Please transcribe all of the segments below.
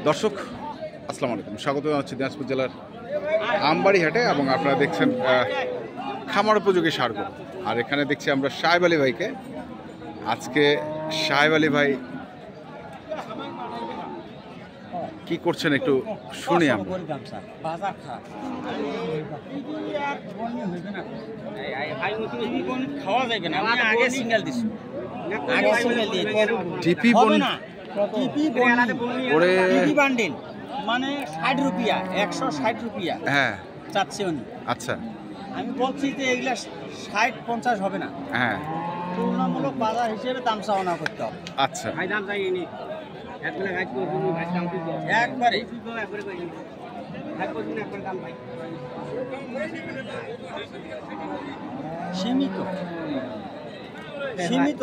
দর্শক আসসালামু আলাইকুম, স্বাগত জানাচ্ছি দিনাজপুর জেলার আমবাড়ি হাটে এবং আপনারা দেখছেন খামার উপযোগী সারগরু। আর এখানে দেখছি আমরা সাহেব আলী ভাইকে। আজকে সাহেব আলী ভাই কি করছেন একটু শুনি আমরা। মানে 60 রুপিয়া 160 রুপিয়া হ্যাঁ চাচ্ছে উনি। আচ্ছা, আমি বলছি যে এগুলা 60-50 হবে না, হ্যাঁ তুলনামূলক বাজার হিসেবে দাম চাওয়া করতে হবে। আচ্ছা, একবারে সীমিত সীমিত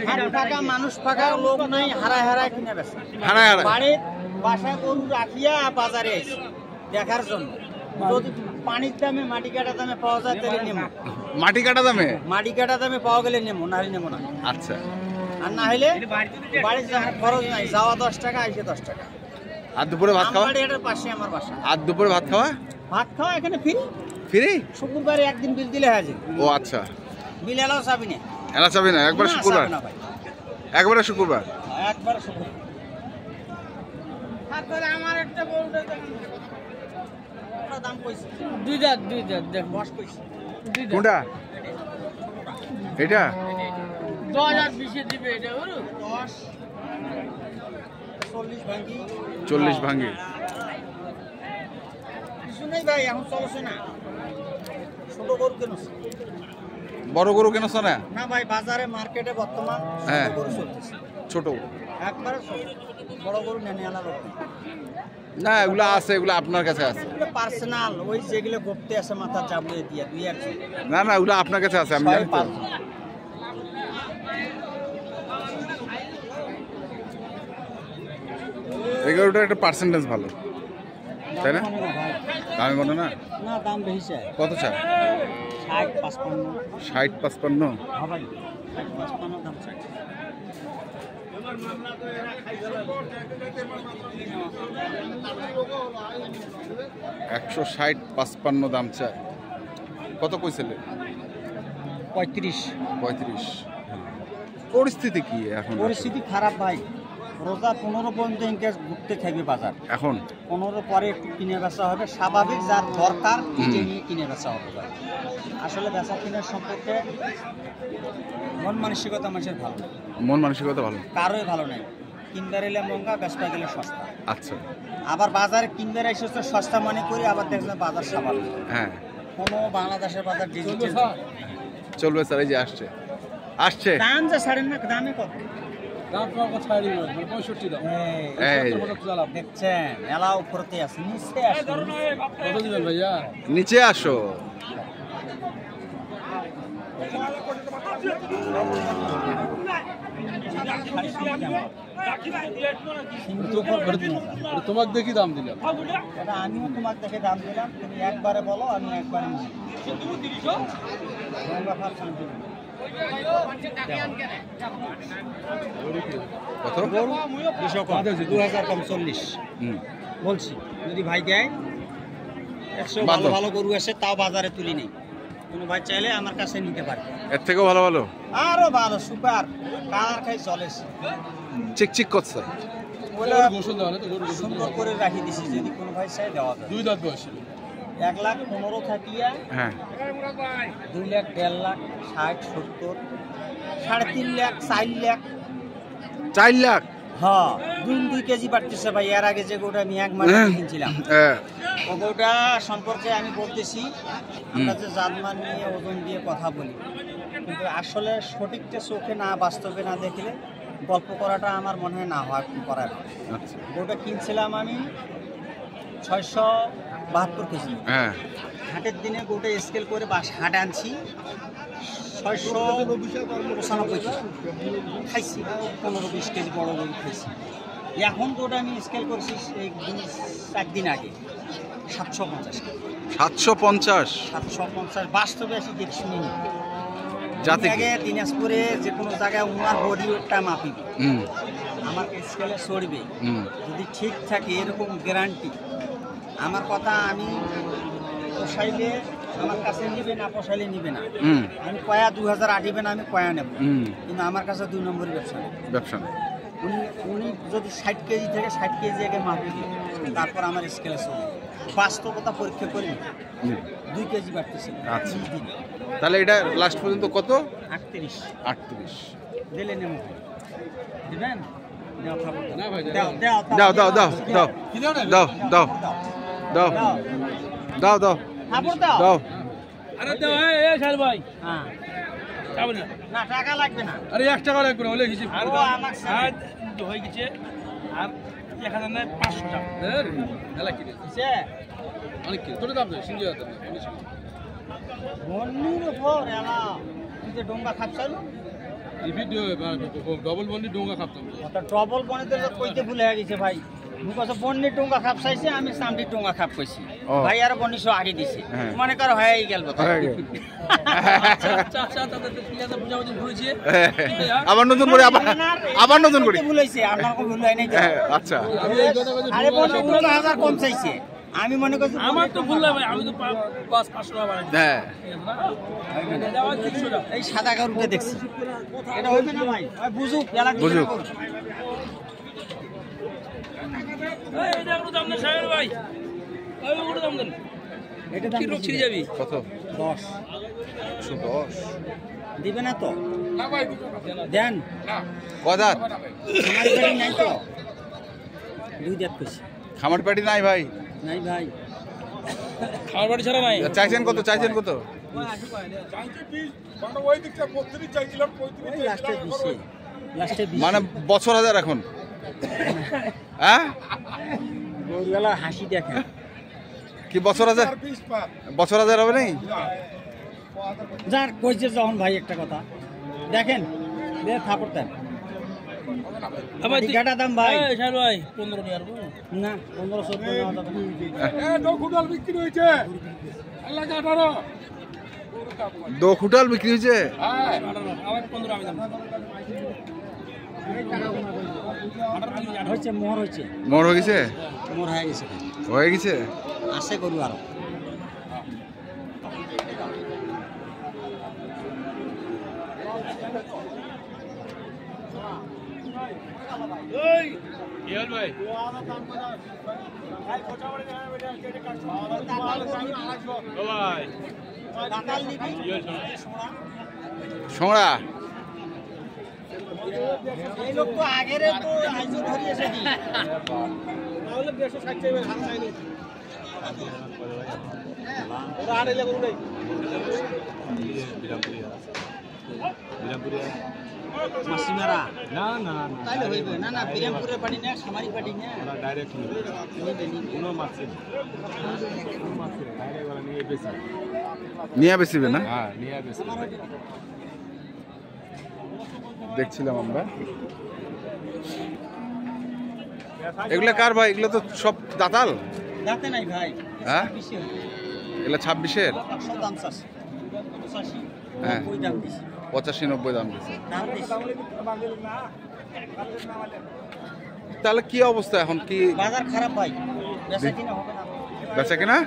হাট ফাঁকা, মানুষ ফাঁকা, লোক নাই, হারায় হারায় কিনে বেছে হারায় হারায় বাড়ির বাসায় গরু রাখিয়া বাজারে এসে দেখার জন্য। যদি পানির দামে মাটি কাটা দামে পাওয়া যায় তাহলে নেবো, মাটি কাটা দামে মাটি কাটা দামে পাওয়া গেলে নেবো, না হলে নেবো না। আচ্ছা, আর না হলে বাড়ির যাওয়ার খরচ নাই, যাওয়া 10 টাকা, এসে 10 টাকা। আর দুপুরে ভাত খাওয়া? এটার পাশে আমার বাসা। আর দুপুরে ভাত খাওয়া? ভাত খাওয়া এখানে ফ্রি ফ্রি? শুক্রবারে একদিন বিল দিলে হাজির। ও আচ্ছা, বিল এলাও চাবি না, এলা চাবি না, একবার শুক্রবার, একবারে শুক্রবার, একবার শুক্রবার। তারপরে আমার একটা বলতে দাম কইছে দুই জাত দেখ বস কইছে কোনটা এটা 2020 এ দিবে এটা বলো 10 40 ভাঙি 40 ভাঙি শুনাই ভাই এখন চলছে না। ছোট গরু কেন, বড় গরু কেন না? না ভাই বাজারে মার্কেটে বর্তমান হ্যাঁ ছোট গরু চলতেছে, ছোট একবারে ছোট। বড় গরু নেনে আলা লোক না, এগুলো আছে, এগুলো আপনার কাছে আছে, এগুলো পার্সোনাল, ওই যেগুলো গোপতে আছে মাথা চাবড়ে দিয়ে দুই আর না না, ওগুলো আপনার কাছে আছে, আমি জানি তো। এই গরুটার একটা পার্সেন্টেজ ভালো, তাই না? দামি মনে না? না দাম বেশি চাই। কত চাই? 60-55 60-55 হবে, 60-55 দাম চাই। 160-55 দাম চাই। কত কইছিলে? 35। পরিস্থিতি কি এখন? পরিস্থিতি খারাপ ভাই, রোজা 15 পর্যন্ত ইনকেস ঘুরতে থাকবে বাজার। এখন 15 পরে একটু কিনে বেচা হবে, স্বাভাবিক যার দরকার কিনে নিয়ে কিনে বেচা হবে ভাই। আসলে বেচা কিনার সম্পর্কে মন মানসিকতা মানুষের ভালো, মন মানসিকতা ভালো, কারোই ভালো নাই। কিনবার এলে মহঙ্গা, বেচতে গেলে সস্তা। আচ্ছা, আবার বাজারে কিনবার এসে সস্তা মনে করি, আবার দেখলাম বাজার স্বাভাবিক। হ্যাঁ কোনো বাংলাদেশের বাজার ডিজিটাল চলবে স্যার, এই যে আসছে দাম যে ছাড়েন না, দামে কত দাম তোমার ছাড়ি 65 দাম। এই দেখছেন এলা উপরতে আছে, নিচে আসুন। কত দিবেন ভাইয়া? নিচে আসো। তোমাকে দেখি দাম দিলাম, আমিও তোমাকে দেখে দাম দিলাম, তুমি একবারে বলো, আমি একবারে কত? 2000 কম 40 বলছি। যদি ভাই দেয় 100 ভালো ভালো গরু আছে, তাও বাজারে তুলি নেই। কোনো ভাই চাইলে আমার কাছে নিতে পারে, এর থেকেও ভালো ভালো, আরো ভালো সুপার কালার খাই চলেছে, চিকচিক করছে। গোসল দেওয়া তো গরু সুন্দর করে রাখি দিছি, যদি কোনো ভাই চাই দেওয়া যায়। 2 দাঁত বয়স, 1,15,000 থাকিয়া হ্যাঁ 2 লাখ 1.5 লাখ 60 70 3.5 লাখ 4 লাখ 4 লাখ। হ্যাঁ 2 কেজি বাড়তেছে ভাই। এর আগে যে গোটা আমি 1 মাস কিনছিলাম, ও গোটা সম্পর্কে আমি বলতেছি, আমরা যে জাতমান নিয়ে ওজন দিয়ে কথা বলি, কিন্তু আসলে সঠিকটা চোখে না, বাস্তবে না দেখলে গল্প করাটা আমার মনে হয় না হয় করার। গোটা কিনছিলাম আমি 672 কেজি, হ্যাঁ হাটের দিনে গোটা স্কেল করে হাটে আনছি 695 কেজি খাইছি, 15-20 কেজি বড় গরু খাইছি। এখন গোটা আমি স্কেল করছি এই 4 দিন আগে 750 কেজি। 750 বাস্তবে আসি দেখি শুনিনি। জাতি আগে দিনাজপুরে যে কোনো জায়গায় উনার বডি ওয়েটটা মাপি, আমাকে স্কেলে চড়বে হুম যদি ঠিক থাকে এরকম গ্যারান্টি। আমার কথা আমি পোষাইলে আমার কাছে নিবে না, পোষাইলে নিবে না। হুম আমি কয়া 2000 আটিবে না, আমি কয়া নেব, হুম কিন্তু আমার কাছে 2 নম্বরই ব্যবসা নেই। ব্যবসা না। উনি যদি 60 কেজি থেকে 60 কেজি আগে মাপে দিন, তারপর আমার স্কেলে চলবে। বাস্তবতা পরীক্ষা করি হুম। 2 কেজি বাড়তেছে। আচ্ছা। তাহলে এটা লাস্ট পর্যন্ত কত? 38 38। দিলে নেব, দিবেন? দাও খাবো। না ভাই, দাও দাও দাও দাও দাও দাও কি দাও না? দাও দাও দাও দাও দাও খাবার দাও। দাও। আরে দাও, এই শাল ভাই হ্যাঁ, যাবে না। না টাকা লাগবে না। আরে 1 টাকা লাগবে না, হলে হিসাব আর করে ও দাও। আমার হয়ে গেছে আর 1500 টাকা। এর মেলা কি রে? সে অনেক কি তোর দাম দেয় সিঙ্গি দাম দেয় বন্নির উপর এলা তুই যে ডোঙ্গা খাচ্ছাল, এই ভিডিও ডবল বন্ডি ডোঙ্গা খাপতাম। ওটা ডবল বনিতে কইতে ভুলে গেছে ভাই। মুখ আছে বন্নির ডোঙ্গা খাপ চাইছে, আমি চামড়ির ডোঙ্গা খাপ কইছি। ও। ভাই আর বন্নি সহ আগে দিছে, হ্যাঁ। মনে কর হয়ে গেল কথা। হয়ে গেল। আচ্ছা তাদের ক্লিয়ার বুঝাবুঝি হয়েছে। আবার নতুন করে আবার নতুন করে। ভুলাইছে আমার কোনো ভুল হয় নাই তো। হ্যাঁ, আচ্ছা আমি এই কথা বলছি, আরে বন্নি 15000 কম চাইছে, আমি মনে করছি আমার তো ভুল না ভাই, আমি তো 500 টাকা বাড়াই দিই। হ্যাঁ দেওয়া 300 টাকা। এই সাদা কারুতে দেখছি এটা হইবে না ভাই। ওই বুঝুক এলা বুঝুক। এই এটা কোনো দাম না সাহেব ভাই, ওই কোনো দাম দেন। এটা দাম কি রোগ ছিড়ে যাবি? কত? 10 110। দিবে না তো? দেন কদাত আমার বাড়ি নাই তো, 2 দাঁত কইছি। খামার পাটি নাই ভাই। নাই ভাই, খাবার বাড়ি ছাড়া নাই। চাইছেন কত? চাইছেন কত? ওই লাস্টে 20 মানে বছর হাজার এখন। হ্যাঁ গরুওয়ালা হাসি দেখেন। কি বছর হাজার? বছর হাজার হবে নাই? যার কইছে যখন ভাই একটা কথা দেখেন, দে থাপড় দেন। আবার গাটা দাম ভাই এই সাহেব ভাই 15 নিয়ে আসবো। না 1500 নেওয়া যাবে না। দো খুটাল বিক্রি হয়েছে। আমার 15 আমি দাম। হয়েছে মোহর হয়েছে, মোর হয়ে গেছে? মোহর হয়ে গেছে, হয়ে গেছে। আছে গরু আরো। ইয়াল ভাই ভাই সোঁড়া এই লোক তো আগের তো আইজো ধরিয়েছে দি মাসিমারা না না তাইলে হইবে না। না বিরামপুরের পাটি না, খামারি পাটি না, ডাইরেক্ট নিবে নিবে। কোনো মাছ নিয়ে বেশি। নিয়ে বেশিবে না? হ্যাঁ নিয়ে বেশি। দেখছিলাম আমরা। এগুলা কার ভাই? এগুলো তো সব দাতাল। দাঁতে নাই ভাই, হ্যাঁ? বেশি হইবে। এগুলা 26-এর। 100 দাম চাচ্ছে, 85 হ্যাঁ। 90 দাম দিছি, 85-90 দাম দিচ্ছে। দাম দিছি। তাহলে কি অবস্থা এখন? কি বাজার খারাপ ভাই, বেচা কিনা হবে না। বেচা কিনা?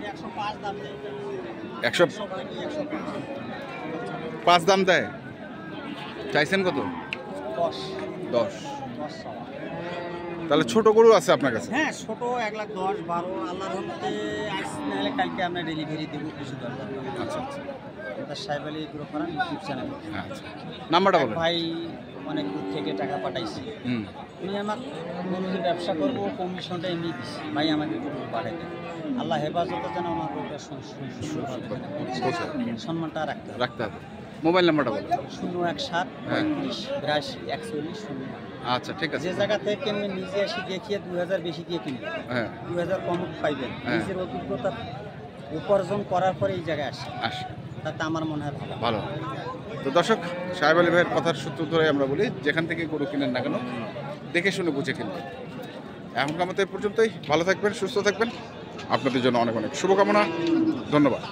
105 দাম দেয়, 105 দাম দেয়। চাইছেন কত? 10 10। 10 সওয়া। তাহলে ছোট গরু আছে আপনার কাছে? হ্যাঁ ছোট 1,10,000 12 আল্লাহর রহমতে আজ নাহলে কালকে আমরা ডেলিভারি দেবো কিছু দরকার। আচ্ছা আচ্ছা এটা সাহেব আলী গ্রো করার ইউটিউব চ্যানেল। আচ্ছা। নাম্বারটা বলেন। ভাই অনেক দূর থেকে টাকা পাঠাইছি, হুম উনি আমার গরু যে ব্যবসা করবো কমিশনটা এমনি দিচ্ছি, ভাই আমাকে গরু পাঠাই দেন। আল্লাহ হেফাজতে যেন আমার গরুটা সম্মানটা রাখতে হবে। রাখতে হবে। মোবাইল নাম্বারটা বলেন। 017 হ্যাঁ। 35 82 41 0। আচ্ছা ঠিক আছে। যে জায়গা থেকে কিনবেন নিজে এসে দেখিয়ে 2000 বেশি দিয়ে কিনবেন, হ্যাঁ 2000 কম পাইবেন। হ্যাঁ। নিজের অভিজ্ঞতা উপার্জন করার পরে এই জায়গায় আসে, আসে তাতে আমার মনে হয় ভালো। ভালো। তো দর্শক, সাহেব আলী ভাইয়ের কথার সূত্র ধরে আমরা বলি, যেখান থেকে গরু কিনেন না কেন দেখে শুনে বুঝে কিনবেন। এখনকার মতো এই পর্যন্তই। ভালো থাকবেন, সুস্থ থাকবেন। আপনাদের জন্য অনেক অনেক শুভকামনা। ধন্যবাদ।